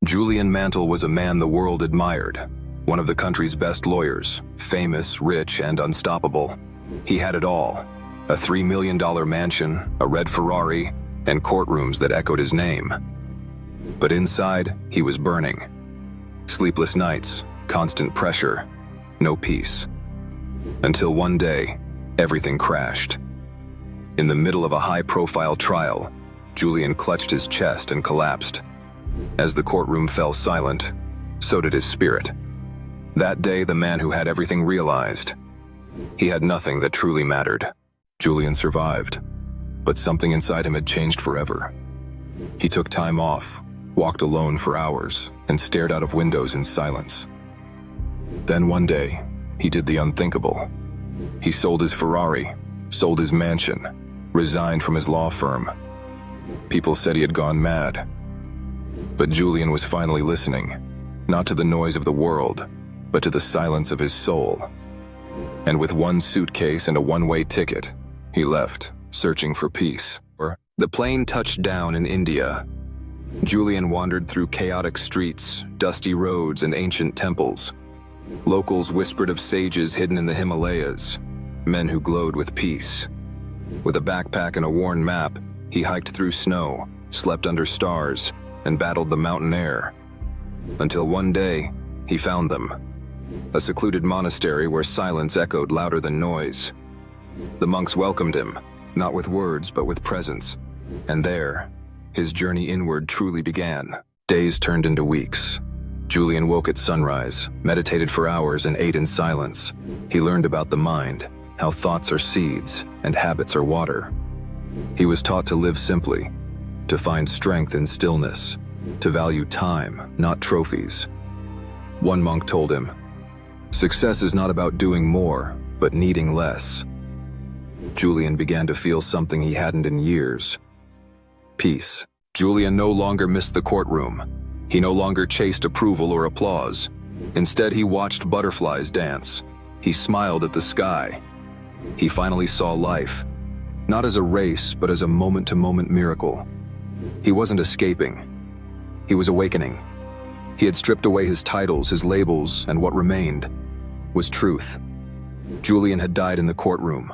Julian Mantle was a man the world admired, one of the country's best lawyers, famous, rich, and unstoppable. He had it all: a $3 million mansion, a red Ferrari, and courtrooms that echoed his name. But inside, he was burning. Sleepless nights, constant pressure, no peace. Until one day, everything crashed. In the middle of a high-profile trial, Julian clutched his chest and collapsed. As the courtroom fell silent, so did his spirit. That day, the man who had everything realized he had nothing that truly mattered. Julian survived, but something inside him had changed forever. He took time off, walked alone for hours, and stared out of windows in silence. Then one day, he did the unthinkable. He sold his Ferrari, sold his mansion, resigned from his law firm. People said he had gone mad. But Julian was finally listening, not to the noise of the world, but to the silence of his soul. And with one suitcase and a one-way ticket, he left, searching for peace. The plane touched down in India. Julian wandered through chaotic streets, dusty roads, and ancient temples. Locals whispered of sages hidden in the Himalayas, men who glowed with peace. With a backpack and a worn map, he hiked through snow, slept under stars, and battled the mountain air. Until one day, he found them. A secluded monastery where silence echoed louder than noise. The monks welcomed him, not with words but with presence. And there, his journey inward truly began. Days turned into weeks. Julian woke at sunrise, meditated for hours, and ate in silence. He learned about the mind, how thoughts are seeds and habits are water. He was taught to live simply, to find strength in stillness, to value time, not trophies. One monk told him, "Success is not about doing more, but needing less." Julian began to feel something he hadn't in years: peace. Julian no longer missed the courtroom. He no longer chased approval or applause. Instead, he watched butterflies dance. He smiled at the sky. He finally saw life, not as a race, but as a moment-to-moment miracle. He wasn't escaping. He was awakening. He had stripped away his titles, his labels, and what remained was truth. Julian had died in the courtroom,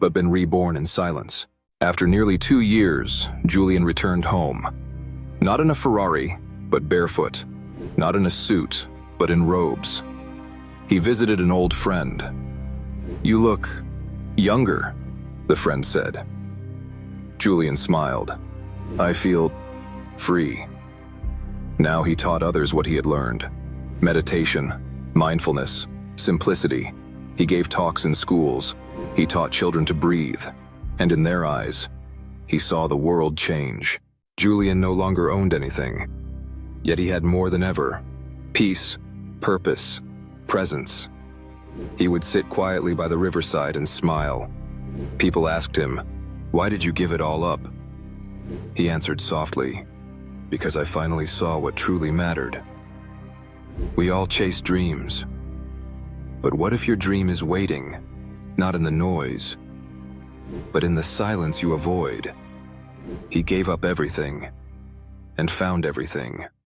but been reborn in silence. After nearly 2 years, Julian returned home. Not in a Ferrari, but barefoot. Not in a suit, but in robes. He visited an old friend. "You look younger," the friend said. Julian smiled. "I feel free." Now he taught others what he had learned: meditation, mindfulness, simplicity. He gave talks in schools. He taught children to breathe. And in their eyes, he saw the world change. Julian no longer owned anything. Yet he had more than ever: peace, purpose, presence. He would sit quietly by the riverside and smile. People asked him, "Why did you give it all up?" He answered softly, "Because I finally saw what truly mattered." We all chase dreams. But what if your dream is waiting, not in the noise, but in the silence you avoid? He gave up everything and found everything.